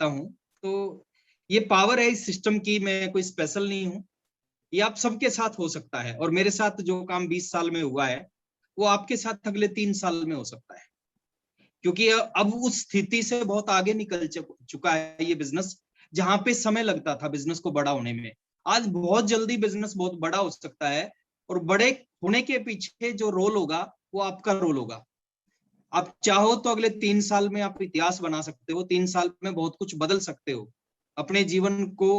देखता हूँ तो ये पावर है इस सिस्टम की, मैं कोई स्पेशल नहीं हूँ, ये आप सबके साथ हो सकता है। और मेरे साथ जो काम 20 साल में हुआ है वो आपके साथ अगले 3 साल में हो सकता है, क्योंकि अब उस स्थिति से बहुत आगे निकल चुका है ये बिजनेस। जहां पे समय लगता था बिजनेस को बड़ा होने में, आज बहुत जल्दी बिजनेस बहुत बड़ा हो सकता है। और बड़े होने के पीछे जो रोल होगा वो आपका रोल होगा। आप चाहो तो अगले 3 साल में आप इतिहास बना सकते हो, 3 साल में बहुत कुछ बदल सकते हो, अपने जीवन को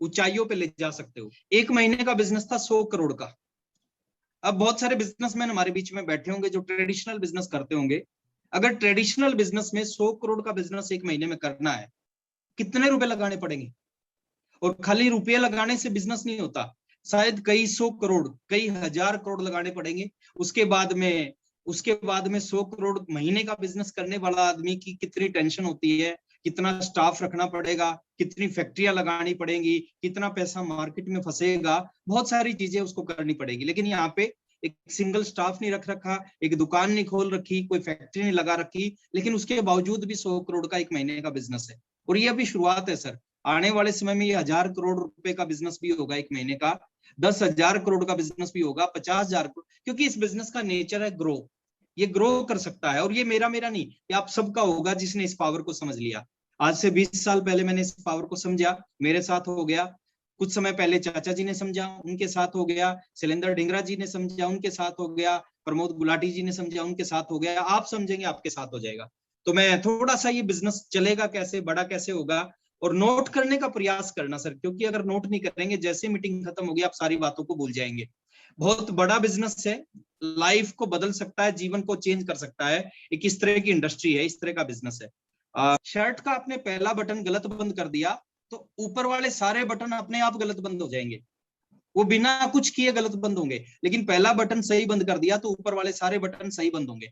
ऊंचाइयों पे ले जा सकते हो। 1 महीने का बिजनेस था 100 करोड़ का। अब बहुत सारे बिजनेसमैन हमारे बीच में बैठे होंगे जो ट्रेडिशनल बिजनेस करते होंगे। अगर ट्रेडिशनल बिजनेस में 100 करोड़ का बिजनेस 1 महीने में करना है, कितने रुपए लगाने पड़ेंगे? और खाली रुपये लगाने से बिजनेस नहीं होता, शायद कई 100 करोड़, कई 1000 करोड़ लगाने पड़ेंगे। उसके बाद में 100 करोड़ महीने का बिजनेस करने वाला आदमी की कितनी टेंशन होती है, कितना स्टाफ रखना पड़ेगा, कितनी फैक्ट्रियां लगानी पड़ेंगी, कितना पैसा मार्केट में फंसेगा, बहुत सारी चीजें उसको करनी पड़ेगी। लेकिन यहाँ पे एक सिंगल स्टाफ नहीं रख रखा, एक दुकान नहीं खोल रखी, कोई फैक्ट्री नहीं लगा रखी, लेकिन उसके बावजूद भी 100 करोड़ का 1 महीने का बिजनेस है। और ये अभी शुरुआत है सर, आने वाले समय में ये 1000 करोड़ रुपए का बिजनेस भी होगा 1 महीने का, 10,000 करोड़ का बिजनेस भी होगा, 50,000 करोड़, क्योंकि इस बिजनेस का नेचर है ग्रो। ये ग्रो कर सकता है। और ये मेरा मेरा नहीं, ये आप सबका होगा जिसने इस पावर को समझ लिया। आज से 20 साल पहले मैंने इस पावर को समझा, मेरे साथ हो गया। कुछ समय पहले चाचा जी ने समझा, उनके साथ हो गया। शैलेंद्र ढिंगरा जी ने समझा, उनके साथ हो गया। प्रमोद गुलाटी जी ने समझा, उनके साथ हो गया। आप समझेंगे, आपके साथ हो जाएगा। तो मैं थोड़ा सा ये बिजनेस चलेगा कैसे, बड़ा कैसे होगा, और नोट करने का प्रयास करना सर, क्योंकि अगर नोट नहीं करेंगे, जैसे मीटिंग खत्म होगी आप सारी बातों को भूल जाएंगे। बहुत बड़ा बिजनेस है, लाइफ को बदल सकता है, जीवन को चेंज कर सकता है। एक इस तरह की इंडस्ट्री है, इस तरह का बिजनेस है। शर्ट का आपने पहला बटन गलत बंद कर दिया तो ऊपर वाले सारे बटन अपने आप गलत बंद हो जाएंगे, वो बिना कुछ किए गलत बंद होंगे। लेकिन पहला बटन सही बंद कर दिया तो ऊपर वाले सारे बटन सही बंद होंगे।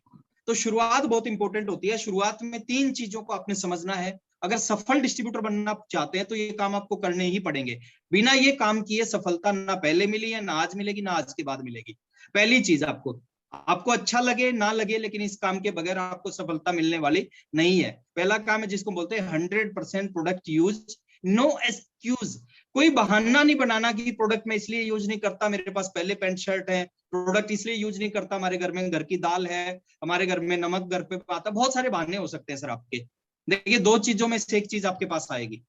तो शुरुआत बहुत इंपॉर्टेंट होती है। शुरुआत में 3 चीजों को आपने समझना है। अगर सफल डिस्ट्रीब्यूटर बनना चाहते हैं तो ये काम आपको करने ही पड़ेंगे। बिना ये काम किए सफलता ना पहले मिली है, ना आज मिलेगी, ना आज के बाद मिलेगी। पहली चीज, आपको अच्छा लगे ना लगे, लेकिन इस काम के बगैर आपको सफलता मिलने वाली नहीं है। पहला काम है जिसको बोलते हैं 100% प्रोडक्ट यूज, नो एक्सक्यूज। कोई बहाना नहीं बनाना कि प्रोडक्ट मैं इसलिए यूज नहीं करता, मेरे पास पहले पैंट शर्ट है। प्रोडक्ट इसलिए यूज नहीं करता, हमारे घर में घर की दाल है, हमारे घर में नमक घर पे आता। बहुत सारे बहाने हो सकते हैं सर आपके। देखिए, 2 चीजों में से एक चीज आपके पास आएगी,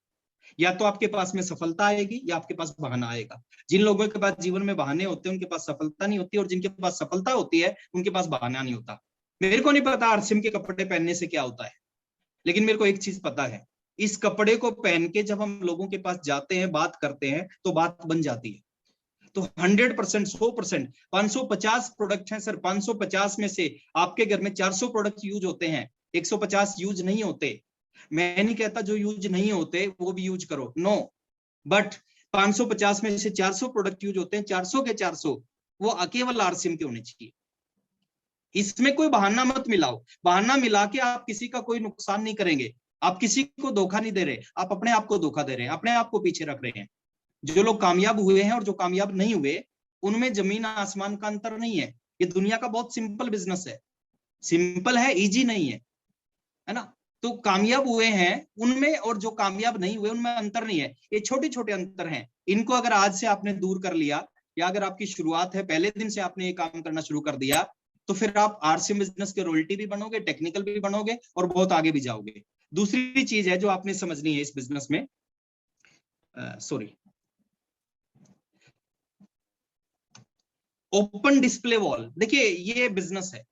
या तो आपके पास में सफलता आएगी या आपके पास बहाना आएगा। जिन लोगों के पास जीवन में बहाने होते हैं उनके पास सफलता नहीं होती, और जिनके पास सफलता होती है उनके पास बहाना नहीं होता। मेरे को नहीं पता आरसीएम के कपड़े पहनने से क्या होता है, लेकिन मेरे को एक चीज पता है, इस कपड़े को पहन के जब हम लोगों के पास जाते हैं, बात करते हैं, तो बात बन जाती है। तो 100%, 100%, 550 प्रोडक्ट हैं सर। 550 में से आपके घर में 400 प्रोडक्ट यूज होते हैं, 150 यूज नहीं होते। मैं नहीं कहता जो यूज नहीं होते वो भी यूज करो, नो, बट 550 में से 400 प्रोडक्ट यूज होते हैं, 400 के 400 वो केवल आरसीएम के होने चाहिए। इसमें कोई बहाना मत मिलाओ। बहाना मिला के आप किसी का कोई नुकसान नहीं करेंगे, आप किसी को धोखा नहीं दे रहे, आप अपने आप को धोखा दे रहे हैं, अपने आप को पीछे रख रहे हैं। जो लोग कामयाब हुए हैं और जो कामयाब नहीं हुए, उनमें जमीन आसमान का अंतर नहीं है। ये दुनिया का बहुत सिंपल बिजनेस है, सिंपल है, इजी नहीं है ना। तो कामयाब हुए हैं उनमें और जो कामयाब नहीं हुए उनमें अंतर नहीं है, ये छोटे छोटे अंतर हैं। इनको अगर आज से आपने दूर कर लिया, या अगर आपकी शुरुआत है पहले दिन से आपने ये काम करना शुरू कर दिया, तो फिर आप आरसीएम बिजनेस के रॉयल्टी भी बनोगे, टेक्निकल भी बनोगे, और बहुत आगे भी जाओगे। दूसरी चीज है जो आपने समझनी है इस बिजनेस में, सॉरी, ओपन डिस्प्ले वॉल। देखिए, ये बिजनेस है,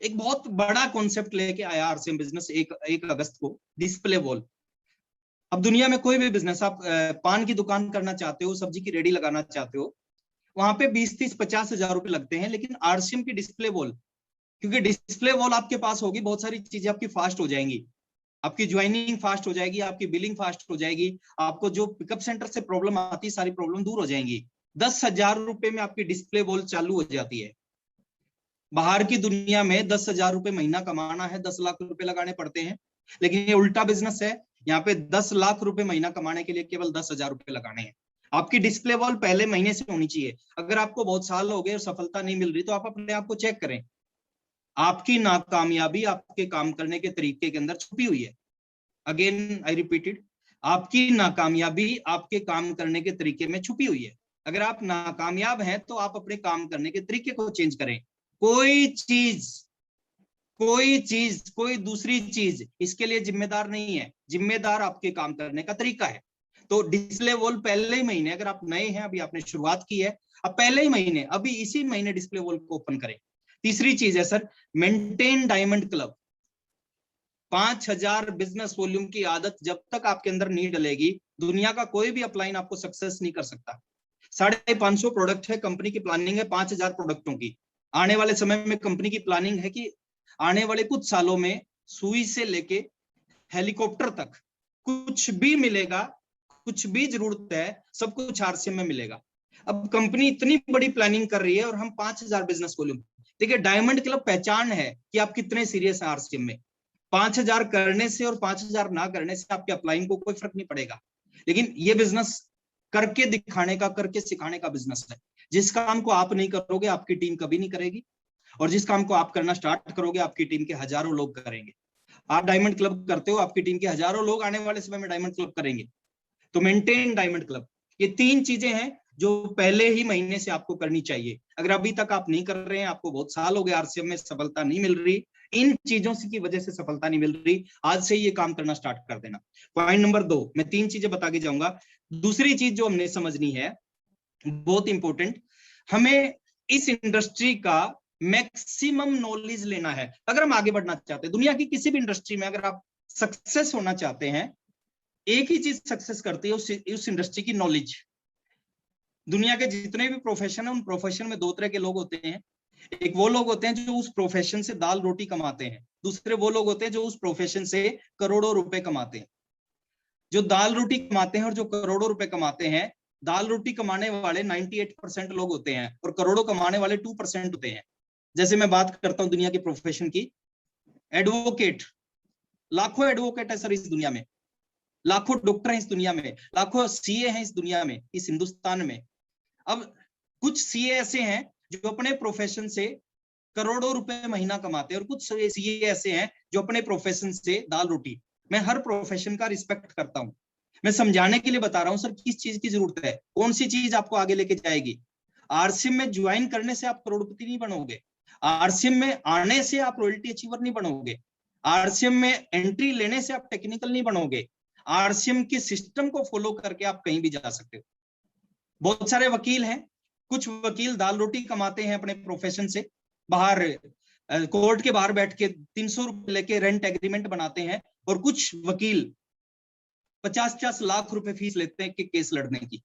एक बहुत बड़ा कॉन्सेप्ट लेके आया आरसीएम बिजनेस 1 अगस्त को, डिस्प्ले वॉल। अब दुनिया में कोई भी बिजनेस, आप पान की दुकान करना चाहते हो, सब्जी की रेडी लगाना चाहते हो, वहां पे 20, 30, 50 हजार रुपए लगते हैं। लेकिन आरसीएम की डिस्प्ले वॉल, क्योंकि डिस्प्ले वॉल आपके पास होगी, बहुत सारी चीजें आपकी फास्ट हो जाएंगी, आपकी ज्वाइनिंग फास्ट हो जाएगी, आपकी बिलिंग फास्ट हो जाएगी, आपको जो पिकअप सेंटर से प्रॉब्लम आती है सारी प्रॉब्लम दूर हो जाएंगी। 10,000 रुपए में आपकी डिस्प्ले वॉल चालू हो जाती है। बाहर की दुनिया में 10,000 रुपए महीना कमाना है, 10 लाख रुपए लगाने पड़ते हैं। लेकिन ये उल्टा बिजनेस है, यहाँ पे 10 लाख रुपए महीना कमाने के लिए केवल 10,000 रुपए लगाने हैं। आपकी डिस्प्ले वॉल पहले महीने से होनी चाहिए। अगर आपको बहुत साल हो गए और सफलता नहीं मिल रही, तो आप अपने आप को चेक करें, आपकी नाकामयाबी आपके काम करने के तरीके के अंदर छुपी हुई है। अगेन आई रिपीटेड, आपकी नाकामयाबी आपके काम करने के तरीके में छुपी हुई है। अगर आप नाकामयाब हैं तो आप अपने काम करने के तरीके को चेंज करें। कोई चीज कोई दूसरी चीज इसके लिए जिम्मेदार नहीं है, जिम्मेदार आपके काम करने का तरीका है। तो डिस्प्ले वॉल पहले ही महीने, अगर आप नए हैं, अभी आपने शुरुआत की है, अब पहले ही महीने, अभी इसी महीने डिस्प्ले वॉल को ओपन करें। तीसरी चीज है sir, maintain diamond club. 5000 business volume की आदत जब तक आपके अंदर नहीं डलेगी, दुनिया का कोई भी अपलाइन आपको सक्सेस नहीं कर सकता। 550 प्रोडक्ट है, कंपनी की प्लानिंग है 5000 प्रोडक्टों की। आने वाले समय में कंपनी की प्लानिंग है कि आने वाले कुछ सालों में सुई से लेके हेलीकॉप्टर तक कुछ भी मिलेगा, कुछ भी जरूरत है, सब कुछ आरसीएम में मिलेगा। अब कंपनी इतनी बड़ी प्लानिंग कर रही है और हम 5000 बिजनेस वॉल्यूम। देखिए, डायमंड क्लब पहचान है कि आप कितने सीरियस हैं आरसीएम में। 5000 करने से और 5000 ना करने से आपके अपलाइन को कोई फर्क नहीं पड़ेगा, लेकिन ये बिजनेस करके दिखाने का, करके सिखाने का बिजनेस है। जिस काम को आप नहीं करोगे आपकी टीम कभी नहीं करेगी, और जिस काम को आप करना स्टार्ट करोगे आपकी टीम के हजारों लोग करेंगे। आप डायमंड क्लब करते हो, आपकी टीम के हजारों लोग आने वाले समय में डायमंड क्लब करेंगे। तो मेंटेन डायमंड क्लब, ये 3 चीजें हैं जो पहले ही महीने से आपको करनी चाहिए। अगर अभी तक आप नहीं कर रहे हैं, आपको बहुत साल हो गए आरसीएम में सफलता नहीं मिल रही, इन चीजों की वजह से सफलता नहीं मिल रही, आज से ये काम करना स्टार्ट कर देना। पॉइंट नंबर 2, मैं 3 चीजें बता के जाऊंगा। दूसरी चीज जो हमने समझनी है, बहुत इंपॉर्टेंट, हमें इस इंडस्ट्री का मैक्सिमम नॉलेज लेना है। अगर हम आगे बढ़ना चाहते हैं दुनिया की किसी भी इंडस्ट्री में, अगर आप सक्सेस होना चाहते हैं, एक ही चीज सक्सेस करती है उस इंडस्ट्री की, नॉलेज। दुनिया के जितने भी प्रोफेशन है, उन प्रोफेशन में 2 तरह के लोग होते हैं। एक वो लोग होते हैं जो उस प्रोफेशन से दाल रोटी कमाते हैं, दूसरे वो लोग होते हैं जो उस प्रोफेशन से करोड़ों रुपए कमाते हैं। जो दाल रोटी कमाते हैं और जो करोड़ों रुपए कमाते हैं, दाल रोटी कमाने वाले 98% लोग होते हैं और करोड़ों कमाने वाले 2% होते हैं। जैसे मैं बात करता हूं दुनिया के प्रोफेशन की, एडवोकेट, लाखों एडवोकेट है सर इस दुनिया में, लाखों डॉक्टर हैं इस दुनिया में, लाखों सीए हैं इस दुनिया में, इस हिंदुस्तान में। अब कुछ सीए ऐसे हैं जो अपने प्रोफेशन से करोड़ों रुपए महीना कमाते हैं, और कुछ सीए ऐसे हैं जो अपने प्रोफेशन से दाल रोटी। मैं हर प्रोफेशन का रिस्पेक्ट करता हूं, मैं समझाने के लिए बता रहा हूं सर किस चीज की जरूरत है, कौन सी चीज आपको आगे लेके जाएगी। आरसीएम में ज्वाइन करने से आप करोड़पति नहीं बनोगे, आरसीएम में आने से आप रॉयल्टी अचीवर नहीं बनोगे, आरसीएम में एंट्री लेने से आप टेक्निकल नहीं बनोगे, आरसीएम के सिस्टम को फॉलो करके आप कहीं भी जा सकते हो। बहुत सारे वकील हैं, कुछ वकील दाल रोटी कमाते हैं अपने प्रोफेशन से, बाहर कोर्ट के बाहर बैठ के 300 रुपए लेके रेंट एग्रीमेंट बनाते हैं, और कुछ वकील 50-50 लाख रुपए फीस लेते हैं कि केस लड़ने की।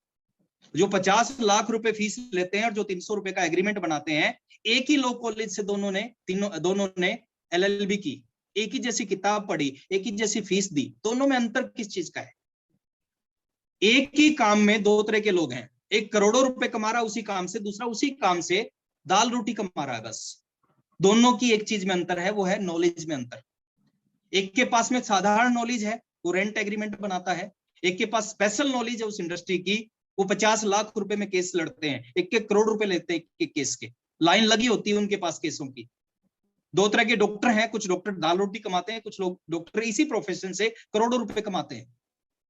जो 50 लाख रुपए फीस लेते हैं और जो 300 रुपए का एग्रीमेंट बनाते हैं, एक ही लॉ कॉलेज से दोनों ने एलएलबी की, एक ही जैसी किताब पढ़ी, एक ही जैसी फीस दी, दोनों में अंतर किस चीज का है? एक ही काम में 2 तरह के लोग हैं, एक करोड़ों रुपए कमा रहा उसी काम से, दूसरा उसी काम से दाल रोटी कमा रहा है बस। दोनों की एक चीज में अंतर है, वो है नॉलेज में अंतर। एक के पास में साधारण नॉलेज है, वो रेंट एग्रीमेंट बनाता है, एक के पास स्पेशल नॉलेज है उस इंडस्ट्री की, वो 50 लाख रुपए में केस लड़ते हैं, एक के करोड़ रुपए लेते हैं एक केस के, लाइन लगी होती है उनके पास केसों की। 2 तरह के डॉक्टर हैं, कुछ डॉक्टर दाल रोटी कमाते हैं, कुछ लोग डॉक्टर इसी प्रोफेशन से करोड़ों रुपए कमाते हैं।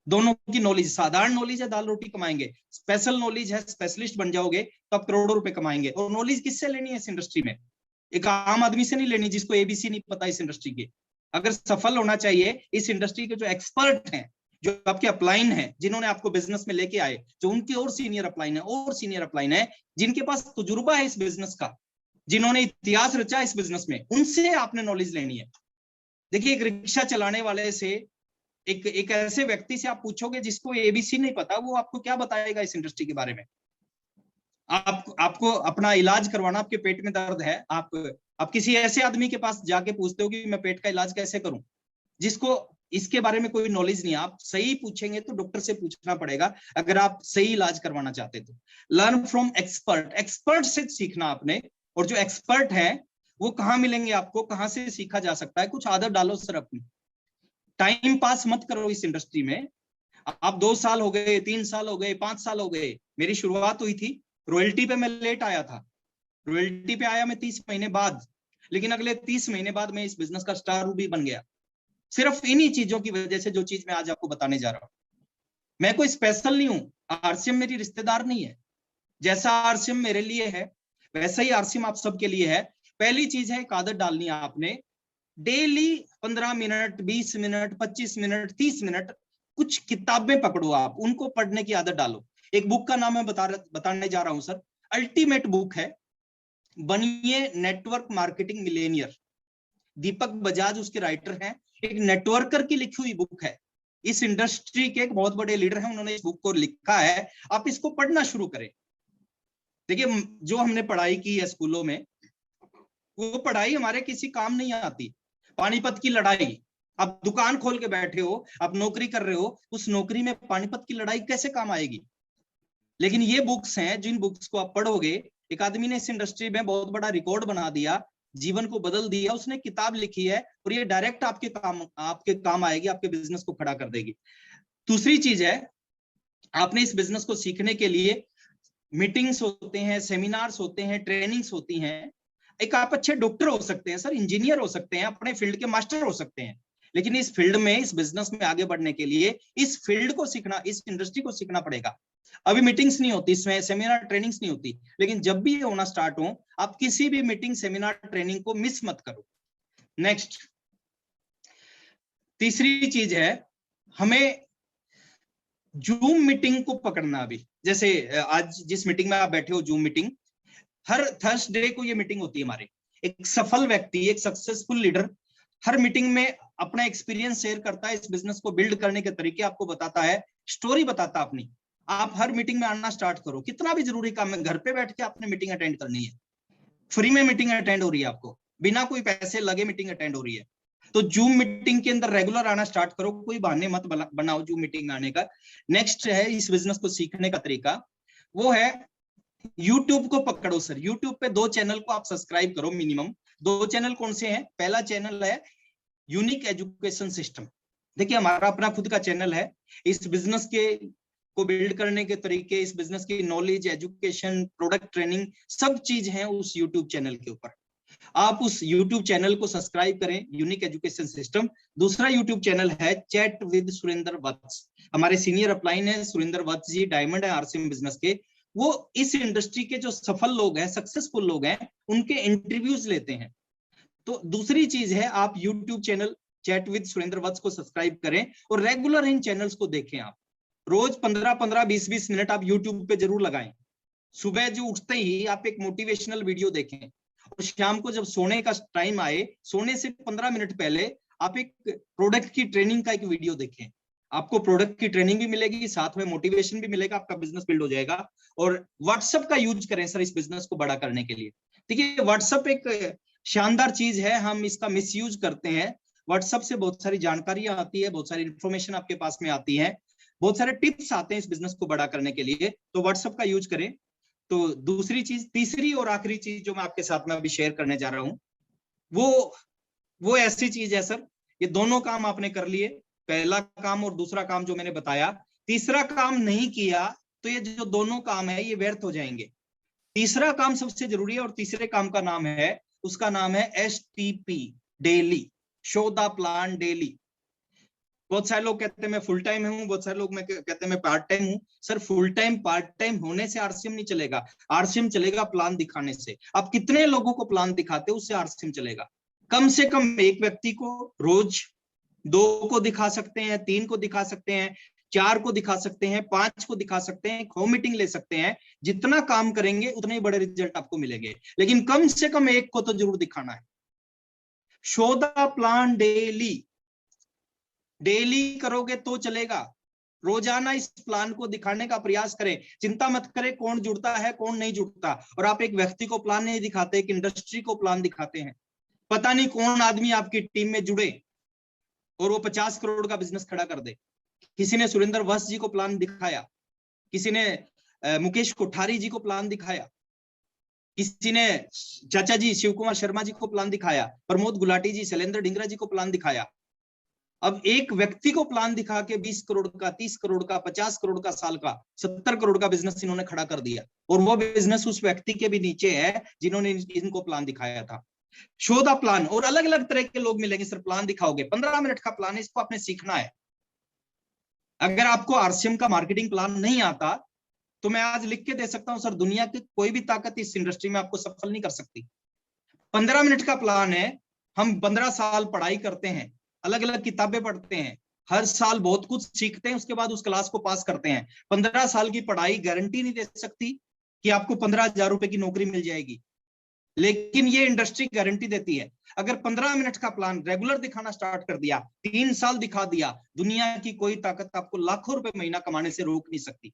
दोनों की नॉलेज, साधारण नॉलेज है दाल रोटी कमाएंगे, स्पेशल नॉलेज है स्पेशलिस्ट बन जाओगे तो आप करोड़ों रुपए कमाएंगे। और नॉलेज किससे लेनी है इस इंडस्ट्री में? एक आम आदमी से नहीं लेनी जिसको एबीसी नहीं पता इस इंडस्ट्री के। अगर सफल होना चाहिए, इस इंडस्ट्री के जो एक्सपर्ट हैं, जो आपके अपलाइन हैं, जिन्होंने आपको बिजनेस में लेके आए, जो उनके और सीनियर अपलाइन है, जिनके पास तजुर्बा है इस बिजनेस का, जिन्होंने इतिहास रचा इस बिजनेस में, उनसे आपने नॉलेज लेनी है। देखिए, एक रिक्शा चलाने वाले से, एक ऐसे व्यक्ति से आप पूछोगे जिसको एबीसी नहीं पता, वो आपको क्या बताएगा इस इंडस्ट्री के बारे में? आपको अपना इलाज करवाना, आपके पेट में दर्द है, आप किसी ऐसे आदमी के पास जाके पूछते हो कि मैं पेट का इलाज कैसे करूं, जिसको इसके बारे में कोई नॉलेज नहीं है। आप सही पूछेंगे तो डॉक्टर से पूछना पड़ेगा अगर आप सही इलाज करवाना चाहते तो। लर्न फ्रॉम एक्सपर्ट से सीखना आपने, और जो एक्सपर्ट है वो कहाँ मिलेंगे आपको, कहाँ से सीखा जा सकता है? कुछ आदत डालो सर अपनी, टाइम पास मत करो इस इंडस्ट्री में। आप 2 साल हो गए, 3 साल हो गए, 5 साल हो गए, मेरी शुरुआत हुई थी रॉयल्टी पे, मैं लेट आया था, रॉयल्टी पे आया मैं 30 महीने बाद, लेकिन अगले 30 महीने बाद मैं इस बिजनेस का स्टार रूबी बन गया। सिर्फ इन्हीं चीजों की वजह से, जो चीज मैं आज आपको बताने जा रहा हूं। मैं कोई स्पेशल नहीं हूं, आरसीएम मेरी रिश्तेदार नहीं है। जैसा आरसीएम मेरे लिए है वैसा ही आरसीएम आप सबके लिए है। पहली चीज है, एक आदत डालनी है आपने, daily 15 minute, 20 minute, 25 minute, 30 minute कुछ किताबें पकड़ो, आप उनको पढ़ने की आदत डालो। एक बुक का नाम मैं बताने जा रहा हूं सर, अल्टीमेट बुक है, बनिए नेटवर्क मार्केटिंग मिलेनियर। दीपक बजाज उसके राइटर हैं, एक नेटवर्कर की लिखी हुई बुक है। इस इंडस्ट्री के एक बहुत बड़े लीडर हैं, उन्होंने इस बुक को लिखा है, आप इसको पढ़ना शुरू करें। देखिए, जो हमने पढ़ाई की है स्कूलों में, वो पढ़ाई हमारे किसी काम नहीं आती। पानीपत की लड़ाई, आप दुकान खोल के बैठे हो, आप नौकरी कर रहे हो, उस नौकरी में पानीपत की लड़ाई कैसे काम आएगी? लेकिन ये बुक्स हैं, जिन बुक्स को आप पढ़ोगे, एक आदमी ने इस इंडस्ट्री में बहुत बड़ा रिकॉर्ड बना दिया, जीवन को बदल दिया, उसने किताब लिखी है, और ये डायरेक्ट आपके काम आएगी, आपके बिजनेस को खड़ा कर देगी। दूसरी चीज है, आपने इस बिजनेस को सीखने के लिए मीटिंग्स होते हैं, सेमिनार्स होते हैं, ट्रेनिंग्स होती हैं। एक आप अच्छे डॉक्टर हो सकते हैं सर, इंजीनियर हो सकते हैं, अपने फील्ड के मास्टर हो सकते हैं, लेकिन इस फील्ड में, इस बिजनेस में आगे बढ़ने के लिए इस फील्ड को सीखना, इस इंडस्ट्री को सीखना पड़ेगा। अभी मीटिंग्स नहीं होती, इसमें सेमिनार ट्रेनिंग्स नहीं होती, लेकिन जब भी ये होना स्टार्ट हो, आप किसी भी मीटिंग, सेमिनार, ट्रेनिंग को मिस मत करो। नेक्स्ट, तीसरी चीज है, हमें जूम मीटिंग को पकड़ना। अभी जैसे आज जिस मीटिंग में आप बैठे हो, जूम मीटिंग, हर थर्सडे को ये मीटिंग होती है हमारे। एक सफल व्यक्ति, एक सक्सेसफुल लीडर हर मीटिंग में अपना एक्सपीरियंस शेयर करता है, इस बिजनेस को बिल्ड करने के तरीके आपको बताता है, स्टोरी बताता अपनी। आप हर मीटिंग में आना स्टार्ट करो, कितना भी जरूरी काम है, घर पे बैठ के आपने मीटिंग अटेंड करनी है, फ्री में मीटिंग अटेंड हो रही है, आपको बिना कोई पैसे लगे मीटिंग अटेंड हो रही है। तो जूम मीटिंग के अंदर रेगुलर आना स्टार्ट करो, कोई बहाने मत बनाओ जूम मीटिंग आने का। नेक्स्ट है इस बिजनेस को सीखने का तरीका, वो है यूट्यूब को पकड़ो सर। यूट्यूब पे 2 चैनल को आप सब्सक्राइब करो मिनिमम। 2 चैनल कौन से हैं? पहला चैनल है यूनिक एजुकेशन सिस्टम। देखिए, हमारा अपना खुद का चैनल है, इस बिजनेस के को बिल्ड करने के तरीके, इस बिजनेस की नॉलेज, एजुकेशन, प्रोडक्ट ट्रेनिंग, सब चीज है उस यूट्यूब चैनल के ऊपर। आप उस यूट्यूब चैनल को सब्सक्राइब करें, यूनिक एजुकेशन सिस्टम। दूसरा यूट्यूब चैनल है चैट विद सुरेंद्र वत्स। हमारे सीनियर अपलाइन है सुरेंद्र वत्स जी, डायमंड है आरसीएम बिजनेस के। वो इस इंडस्ट्री के जो सफल लोग हैं, सक्सेसफुल लोग हैं, उनके इंटरव्यूज लेते हैं। तो दूसरी चीज है, आप YouTube channel chat with Surendra Vats को सब्सक्राइब करें और रेगुलर इन चैनल्स को देखें। आप रोज 15-15, 20-20 मिनट आप यूट्यूब पे जरूर लगाएं। सुबह जो उठते ही आप एक मोटिवेशनल वीडियो देखें, और शाम को जब सोने का टाइम आए, सोने से 15 मिनट पहले आप एक प्रोडक्ट की ट्रेनिंग का एक वीडियो देखें। आपको प्रोडक्ट की ट्रेनिंग भी मिलेगी, साथ में मोटिवेशन भी मिलेगा, आपका बिजनेस बिल्ड हो जाएगा। और व्हाट्सएप का यूज करें सर इस बिजनेस को बड़ा करने के लिए। देखिए, व्हाट्सएप एक शानदार चीज है, हम इसका मिसयूज करते हैं। व्हाट्सएप से बहुत सारी जानकारियां आती है, बहुत सारी इंफॉर्मेशन आपके पास में आती है, बहुत सारे टिप्स आते हैं इस बिजनेस को बड़ा करने के लिए, तो व्हाट्सएप का यूज करें। तो दूसरी चीज, तीसरी और आखिरी चीज जो मैं आपके साथ में अभी शेयर करने जा रहा हूं, वो ऐसी चीज है सर, ये दोनों काम आपने कर लिए, पहला काम और दूसरा काम जो मैंने बताया। तीसरा काम नहीं किया तो ये जो दोनों काम है ये व्यर्थ हो जाएंगे। तीसरा काम सबसे जरूरी है, और तीसरे काम का नाम है, उसका नाम है STP, daily, show the plan daily. बहुत सारे लोग कहते हैं मैं फुल टाइम हूं, बहुत सारे लोग कहते हैं मैं पार्ट टाइम हूं। Sir, full time part time होने से आरसीएम नहीं चलेगा, आरसीएम चलेगा प्लान दिखाने से। आप कितने लोगों को प्लान दिखाते हो, उससे आरसीएम चलेगा। कम से कम एक व्यक्ति को रोज 2 को दिखा सकते हैं, 3 को दिखा सकते हैं, 4 को दिखा सकते हैं, 5 को दिखा सकते हैं, होम मीटिंग ले सकते हैं। जितना काम करेंगे उतने ही बड़े रिजल्ट आपको मिलेंगे, लेकिन कम से कम एक को तो जरूर दिखाना है। Show the plan daily, daily करोगे तो चलेगा। रोजाना इस प्लान को दिखाने का प्रयास करें। चिंता मत करें कौन जुड़ता है कौन नहीं जुड़ता, और आप एक व्यक्ति को प्लान नहीं दिखाते, एक इंडस्ट्री को प्लान दिखाते हैं। पता नहीं कौन आदमी आपकी टीम में जुड़े और वो 50 करोड़ का बिजनेस खड़ा कर दे। किसी ने सुरेंद्र वत्स जी को प्लान दिखाया, किसी ने मुकेश कोठारी जी को प्लान दिखाया, किसी ने चाचा जी शिव कुमार शर्मा जी को प्लान दिखाया, प्रमोद गुलाटी जी, शैलेंद्र ढिंगरा जी को प्लान दिखाया। अब एक व्यक्ति को प्लान दिखा के 20 करोड़ का, 30 करोड़ का, 50 करोड़ का, साल का 70 करोड़ का बिजनेस इन्होंने खड़ा कर दिया, और वो बिजनेस उस व्यक्ति के भी नीचे है जिन्होंने इनको प्लान दिखाया था। शो द प्लान, और अलग अलग तरह के लोग मिलेंगे। सर प्लान दिखाओगे, 15 मिनट का प्लान है, इसको आपने सीखना है। अगर आपको आरसीएम का मार्केटिंग प्लान नहीं आता तो मैं आज लिख के दे सकता हूं सर, दुनिया की कोई भी ताकत इस इंडस्ट्री में आपको सफल नहीं कर सकती। 15 मिनट का प्लान है। हम 15 साल पढ़ाई करते हैं, अलग अलग किताबें पढ़ते हैं, हर साल बहुत कुछ सीखते हैं, उसके बाद उस क्लास को पास करते हैं। 15 साल की पढ़ाई गारंटी नहीं दे सकती कि आपको 15,000 रुपए की नौकरी मिल जाएगी, लेकिन ये इंडस्ट्री गारंटी देती है। अगर 15 मिनट का प्लान रेगुलर दिखाना स्टार्ट कर दिया, 3 साल दिखा दिया, दुनिया की कोई ताकत आपको लाखों रुपए महीना कमाने से रोक नहीं सकती।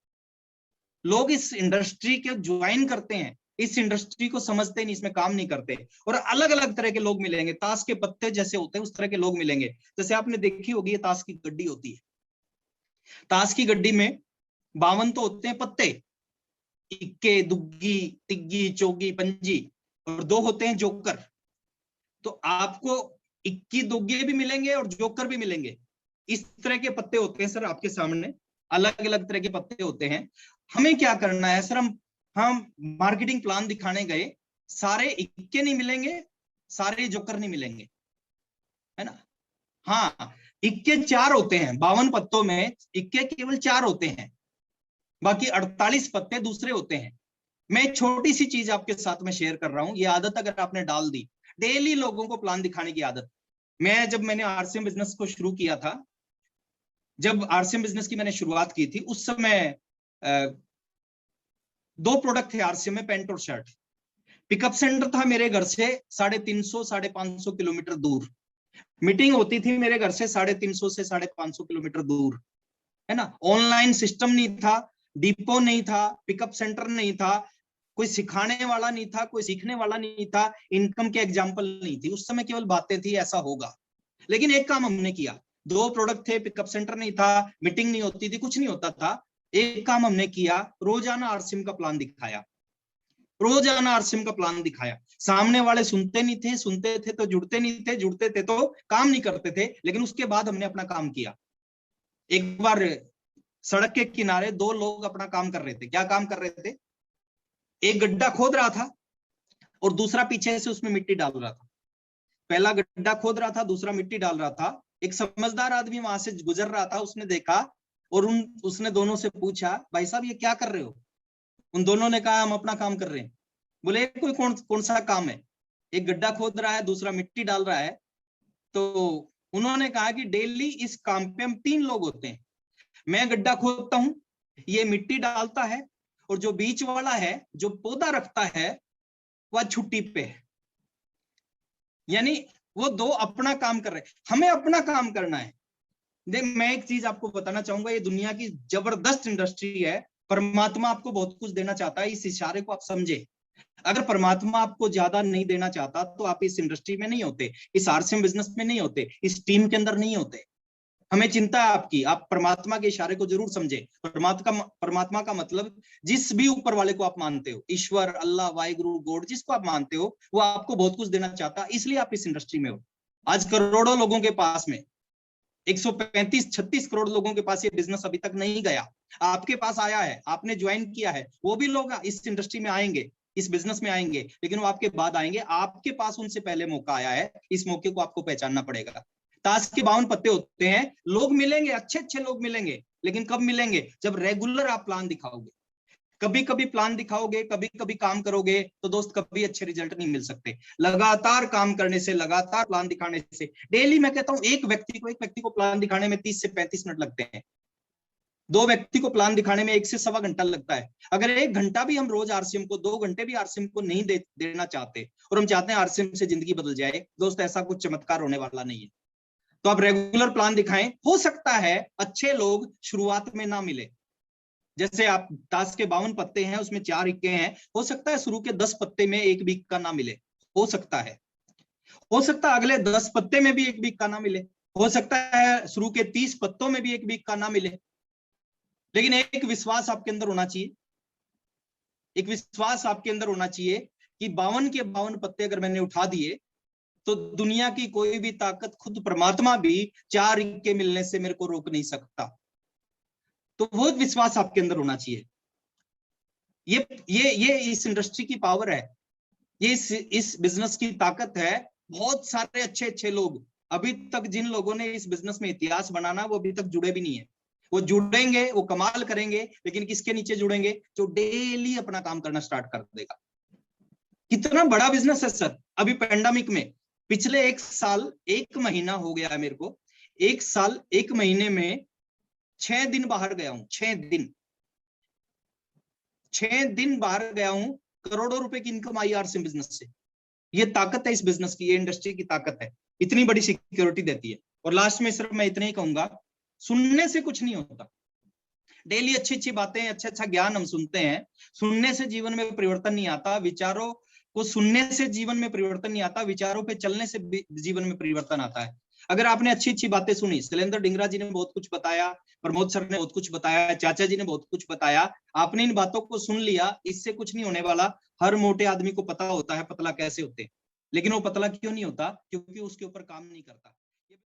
लोग इस इंडस्ट्री के ज्वाइन करते हैं, इस इंडस्ट्री को समझते नहीं, इसमें काम नहीं करते, और अलग अलग तरह के लोग मिलेंगे। ताश के पत्ते जैसे होते हैं उस तरह के लोग मिलेंगे। जैसे आपने देखी होगी ये ताश की गड्डी होती है, ताश की गड्डी में 52 तो होते हैं पत्ते, इक्के, दुग्गी, तिग्गी, चौगी, पंजी, और 2 होते हैं जोकर। तो आपको इक्की दुग्गे भी मिलेंगे और जोकर भी मिलेंगे। इस तरह के पत्ते होते हैं सर आपके सामने, अलग अलग तरह के पत्ते होते हैं। हमें क्या करना है सर, हम मार्केटिंग प्लान दिखाने गए, सारे इक्के नहीं मिलेंगे, सारे जोकर नहीं मिलेंगे, है ना। हाँ, इक्के 4 होते हैं, 52 पत्तों में इक्के केवल 4 होते हैं, बाकी 48 पत्ते दूसरे होते हैं। मैं एक छोटी सी चीज आपके साथ में शेयर कर रहा हूं, ये आदत अगर आपने डाल दी, डेली लोगों को प्लान दिखाने की आदत। जब मैंने आरसीएम बिजनेस को शुरू किया था, जब आरसीएम बिजनेस की मैंने शुरुआत की थी, उस समय 2 प्रोडक्ट थे आरसीएम में, पैंट और शर्ट। पिकअप सेंटर था मेरे घर से 350 550 किलोमीटर दूर, मीटिंग होती थी मेरे घर से 350 से 550 किलोमीटर दूर, है ना। ऑनलाइन सिस्टम नहीं था, डिपो नहीं था, पिकअप सेंटर नहीं था, कोई सिखाने वाला नहीं था, कोई सीखने वाला नहीं था, इनकम के एग्जाम्पल नहीं थी। उस समय केवल बातें थी ऐसा होगा। लेकिन एक काम हमने किया, 2 प्रोडक्ट थे, पिकअप सेंटर नहीं था, मीटिंग नहीं होती थी, कुछ नहीं होता था। एक काम हमने किया, रोजाना आरसीएम का प्लान दिखाया, रोजाना आरसीएम का प्लान दिखाया। सामने वाले सुनते नहीं थे, सुनते थे तो जुड़ते नहीं थे, जुड़ते थे तो काम नहीं करते थे। लेकिन उसके बाद हमने अपना काम किया। एक बार सड़क के किनारे 2 लोग अपना काम कर रहे थे। क्या काम कर रहे थे? एक गड्ढा खोद रहा था और दूसरा पीछे से उसमें मिट्टी डाल रहा था। पहला गड्ढा खोद रहा था, दूसरा मिट्टी डाल रहा था। एक समझदार आदमी वहां से गुजर रहा था, उसने देखा और उसने दोनों से पूछा, भाई साहब ये क्या कर रहे हो? उन दोनों ने कहा, हम अपना काम कर रहे हैं। बोले, कोई कौन सा काम है? एक गड्ढा खोद रहा है, दूसरा मिट्टी डाल रहा है। तो उन्होंने कहा कि डेली इस काम पे हम 3 लोग होते हैं। मैं गड्ढा खोदता हूं, ये मिट्टी डालता है, और जो बीच वाला है, जो पौधा रखता है, वह छुट्टी पे है। यानी वो 2 अपना काम कर रहे हैं, हमें अपना काम करना है। देख, मैं एक चीज आपको बताना चाहूंगा, ये दुनिया की जबरदस्त इंडस्ट्री है। परमात्मा आपको बहुत कुछ देना चाहता है, इस इशारे को आप समझे। अगर परमात्मा आपको ज्यादा नहीं देना चाहता तो आप इस इंडस्ट्री में नहीं होते, इस आरसीएम बिजनेस में नहीं होते, इस टीम के अंदर नहीं होते। हमें चिंता है आपकी, आप परमात्मा के इशारे को जरूर समझे। परमात्मा का मतलब जिस भी ऊपर वाले को आप मानते हो, ईश्वर, अल्लाह, वाहिगुरु, गॉड, जिसको आप मानते हो, वो आपको बहुत कुछ देना चाहता है, इसलिए आप इस इंडस्ट्री में हो। आज करोड़ों लोगों के पास में, 135-36 करोड़ लोगों के पास ये बिजनेस अभी तक नहीं गया, आपके पास आया है, आपने ज्वाइन किया है। वो भी लोग इस इंडस्ट्री में आएंगे, इस बिजनेस में आएंगे, लेकिन वो आपके बाद आएंगे। आपके पास उनसे पहले मौका आया है, इस मौके को आपको पहचानना पड़ेगा। ताश के 52 पत्ते होते हैं, लोग मिलेंगे, अच्छे अच्छे लोग मिलेंगे, लेकिन कब मिलेंगे? जब रेगुलर आप प्लान दिखाओगे। कभी कभी प्लान दिखाओगे, कभी कभी काम करोगे, तो दोस्त कभी अच्छे रिजल्ट नहीं मिल सकते। लगातार काम करने से, लगातार प्लान दिखाने से, डेली मैं कहता हूं एक व्यक्ति को प्लान दिखाने में 30 से 35 मिनट लगते हैं। 2 व्यक्ति को प्लान दिखाने में 1 से सवा घंटा लगता है। अगर 1 घंटा भी हम रोज आरसीएम को, 2 घंटे भी आरसीएम को नहीं देना चाहते, और हम चाहते हैं आरसीएम से जिंदगी बदल जाए, दोस्त ऐसा कुछ चमत्कार होने वाला नहीं है। तो आप रेगुलर प्लान दिखाएं। हो सकता है अच्छे लोग शुरुआत में ना मिले, जैसे आप ताश के 52 पत्ते हैं, उसमें 4 इक्के हैं, हो सकता है शुरू के 10 पत्ते में 1 भी इक्का ना मिले, हो सकता है अगले 10 पत्ते में भी 1 भी इक्का ना मिले, हो सकता है शुरू के 30 पत्तों में भी 1 भी इक्का ना मिले। लेकिन एक विश्वास आपके अंदर होना चाहिए, एक विश्वास आपके अंदर होना चाहिए कि 52 के 52 पत्ते अगर मैंने उठा दिए, तो दुनिया की कोई भी ताकत, खुद परमात्मा भी 4 इक्के मिलने से मेरे को रोक नहीं सकता। तो वो विश्वास आपके अंदर होना चाहिए। ये इस इंडस्ट्री की पावर है। ये इस बिजनेस की ताकत है। बहुत सारे अच्छे अच्छे लोग अभी तक, जिन लोगों ने इस बिजनेस में इतिहास बनाना, वो अभी तक जुड़े भी नहीं है। वो जुड़ेंगे, वो कमाल करेंगे, लेकिन किसके नीचे जुड़ेंगे? जो डेली अपना काम करना स्टार्ट कर देगा। कितना बड़ा बिजनेस है सर। अभी पेंडेमिक में पिछले 1 साल 1 महीना हो गया है मेरे को, 1 साल 1 महीने में 6 दिन बाहर गया हूं। 6 दिन, 6 दिन बाहर गया हूं। करोड़ों रुपए की इनकम आई आरसिम बिजनेस से। ये ताकत है इस बिजनेस की, ये इंडस्ट्री की ताकत है, इतनी बड़ी सिक्योरिटी देती है। और लास्ट में सिर्फ मैं इतना ही कहूंगा, सुनने से कुछ नहीं होता। डेली अच्छी अच्छी बातें, अच्छा अच्छा ज्ञान हम सुनते हैं, सुनने से जीवन में परिवर्तन नहीं आता। विचारों को सुनने से जीवन में परिवर्तन नहीं आता, विचारों पे चलने से जीवन में परिवर्तन आता है। अगर आपने अच्छी अच्छी बातें सुनी, शैलेंद्र डिंगरा जी ने बहुत कुछ बताया, प्रमोद सर ने बहुत कुछ बताया, चाचा जी ने बहुत कुछ बताया, आपने इन बातों को सुन लिया, इससे कुछ नहीं होने वाला। हर मोटे आदमी को पता होता है पतला कैसे होते, लेकिन वो पतला क्यों नहीं होता? क्योंकि उसके ऊपर काम नहीं करता।